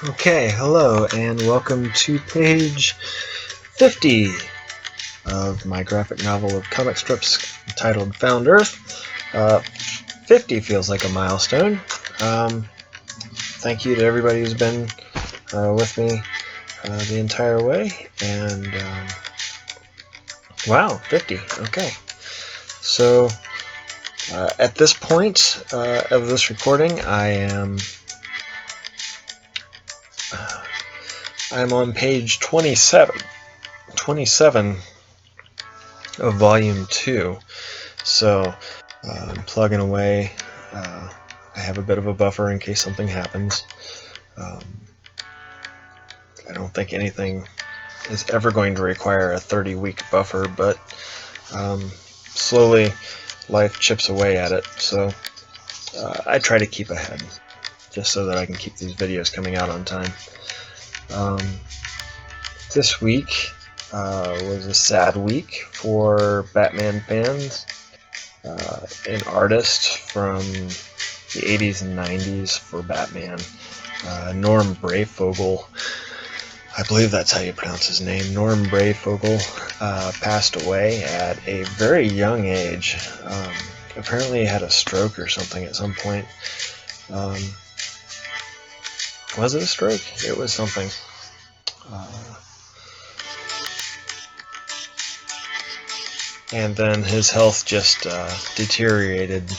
Okay, hello and welcome to page 50 of my graphic novel of comic strips titled Found Earth. 50 feels like a milestone. Thank you to everybody who's been with me the entire way, and wow, 50, okay. So at this point of this recording, I'm on page 27 of volume 2. So I'm plugging away. I have a bit of a buffer in case something happens. I don't think anything is ever going to require a 30-week buffer, but slowly life chips away at it. So I try to keep ahead, just so that I can keep these videos coming out on time. This week was a sad week for Batman fans. An artist from the 80s and 90s for Batman, Norman Breyfogle, I believe that's how you pronounce his name. Norman Breyfogle passed away at a very young age. Apparently he had a stroke or something at some point. Was it a stroke? It was something. And then his health just deteriorated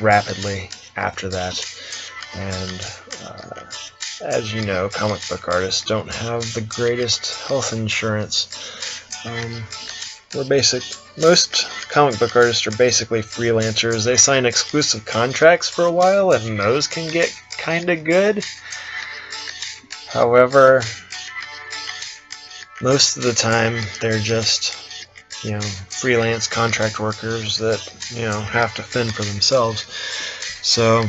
rapidly after that. And as you know, comic book artists don't have the greatest health insurance. Most comic book artists are basically freelancers. They sign exclusive contracts for a while, and those can get kind of good. However, most of the time they're just, freelance contract workers that, have to fend for themselves. So,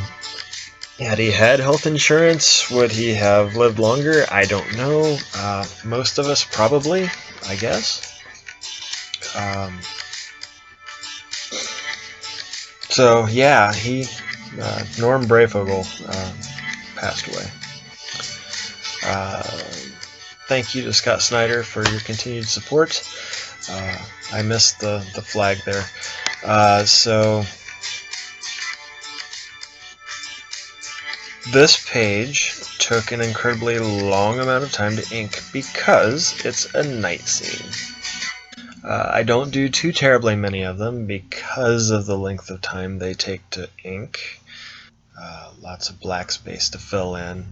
had he had health insurance, would he have lived longer? I don't know. Most of us probably, I guess. So yeah, Norman Breyfogle passed away. Thank you to Scott Snyder for your continued support. I missed the flag there. So this page took an incredibly long amount of time to ink because it's a night scene. I don't do too terribly many of them because of the length of time they take to ink. Lots of black space to fill in.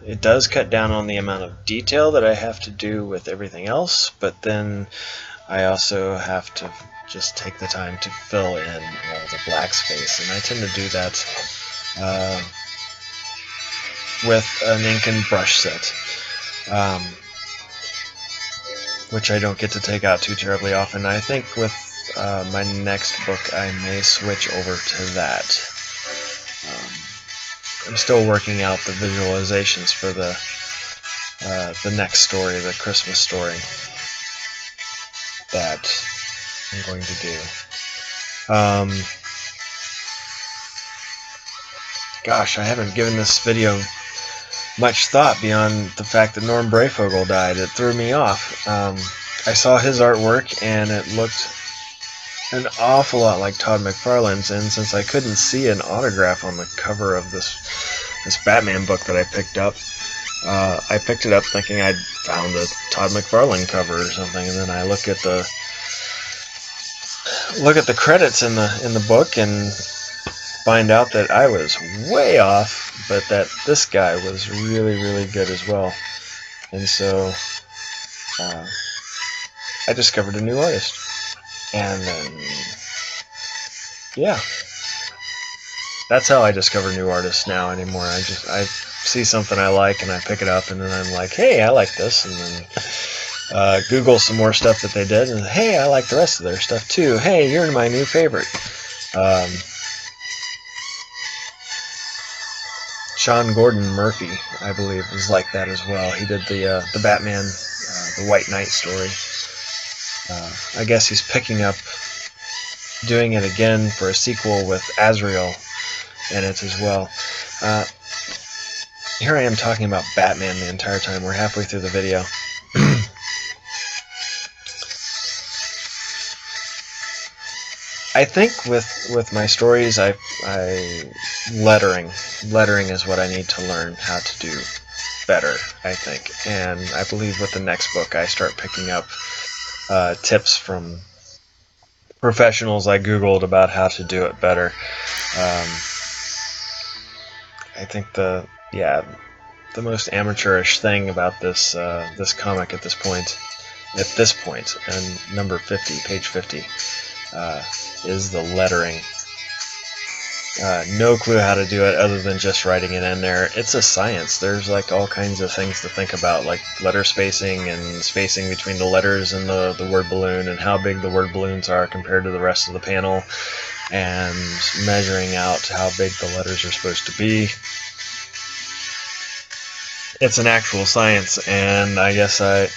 It does cut down on the amount of detail that I have to do with everything else, but then I also have to just take the time to fill in all the black space, and I tend to do that with an ink and brush set, which I don't get to take out too terribly often. I think with my next book I may switch over to that. I'm still working out the visualizations for the next story, the Christmas story, that I'm going to do. Gosh, I haven't given this video much thought beyond the fact that Norman Breyfogle died. It threw me off. I saw his artwork and it looked an awful lot like Todd McFarlane's, and since I couldn't see an autograph on the cover of this Batman book that I picked up, I picked it up thinking I'd found a Todd McFarlane cover or something, and then I look at the credits in the book and find out that I was way off, but that this guy was really, really good as well. And so I discovered a new artist. And then, yeah, that's how I discover new artists now anymore. I see something I like and I pick it up, and then I'm like, hey, I like this, and then Google some more stuff that they did, and hey, I like the rest of their stuff too. Hey, you're my new favorite. Sean Gordon Murphy, I believe, was like that as well. He did the Batman, the White Knight story. I guess he's picking up doing it again for a sequel with Azrael in it as well. here I am talking about Batman the entire time. We're halfway through the video. I think with my stories, lettering is what I need to learn how to do better, I think. And I believe with the next book, I start picking up tips from professionals I Googled about how to do it better. I think the most amateurish thing about this this comic at this point, and number 50, page 50, is the lettering. No clue how to do it other than just writing it in there. It's a science. There's like all kinds of things to think about, like letter spacing and spacing between the letters and the word balloon, and how big the word balloons are compared to the rest of the panel, and measuring out how big the letters are supposed to be. It's an actual science, and I guess I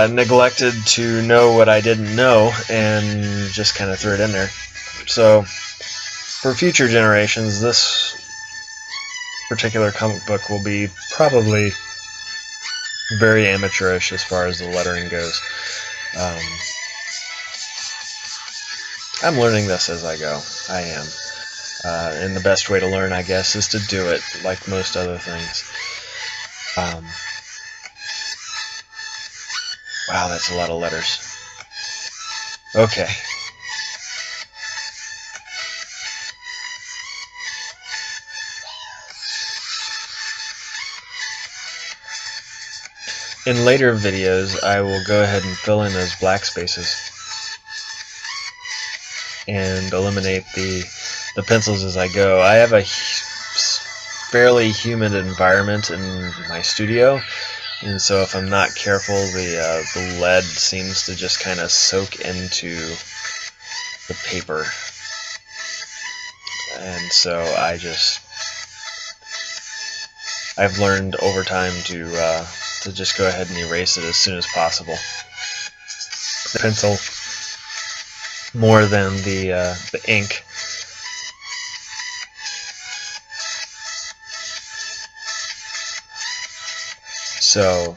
neglected to know what I didn't know and just kind of threw it in there. So for future generations, this particular comic book will be probably very amateurish as far as the lettering goes. I'm learning this as I go. I am. And the best way to learn, I guess, is to do it, like most other things. Wow, that's a lot of letters. Okay. In later videos, I will go ahead and fill in those black spaces and eliminate the pencils as I go. I have a fairly humid environment in my studio, and so if I'm not careful, the lead seems to just kind of soak into the paper, and so I've learned over time to just go ahead and erase it as soon as possible. The pencil more than the ink. So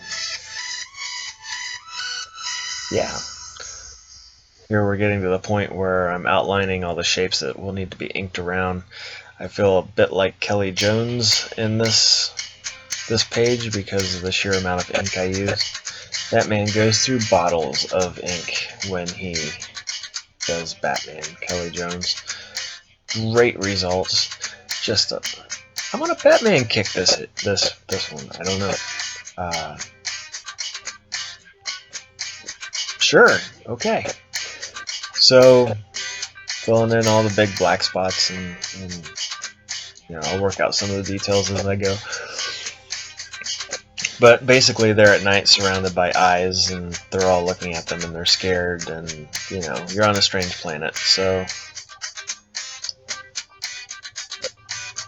yeah, here we're getting to the point where I'm outlining all the shapes that will need to be inked around. I feel a bit like Kelly Jones in this page because of the sheer amount of ink I use. That man goes through bottles of ink when he does Batman. Kelly Jones. Great results. I'm on a Batman kick this one. I don't know. Sure. Okay. So filling in all the big black spots, and I'll work out some of the details as I go. But basically, they're at night surrounded by eyes, and they're all looking at them, and they're scared, and you're on a strange planet. So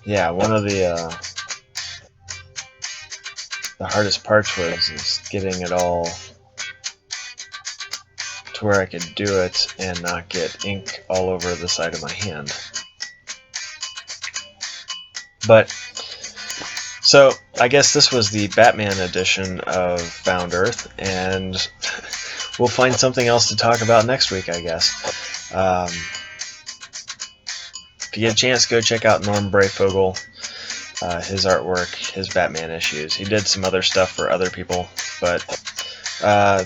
yeah, one of the hardest parts was getting it all to where I could do it and not get ink all over the side of my hand. But so I guess this was the Batman edition of Found Earth, and we'll find something else to talk about next week, I guess. If you get a chance, go check out Norman Breyfogle, his artwork, his Batman issues. He did some other stuff for other people, but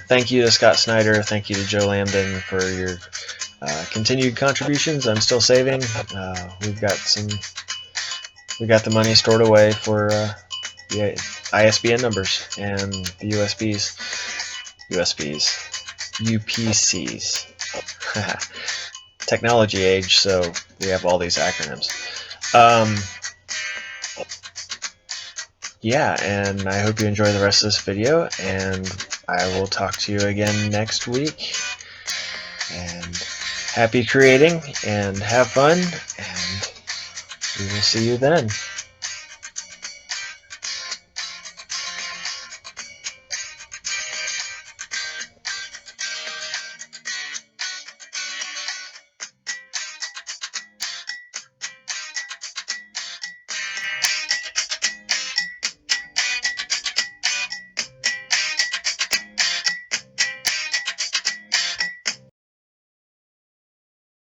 thank you to Scott Snyder, thank you to Joe Lambden for your continued contributions. I'm still saving. We've got the money stored away for the ISBN numbers and the UPCs. Technology age, so we have all these acronyms. Yeah, and I hope you enjoy the rest of this video, and I will talk to you again next week. And happy creating, and have fun, and we will see you then.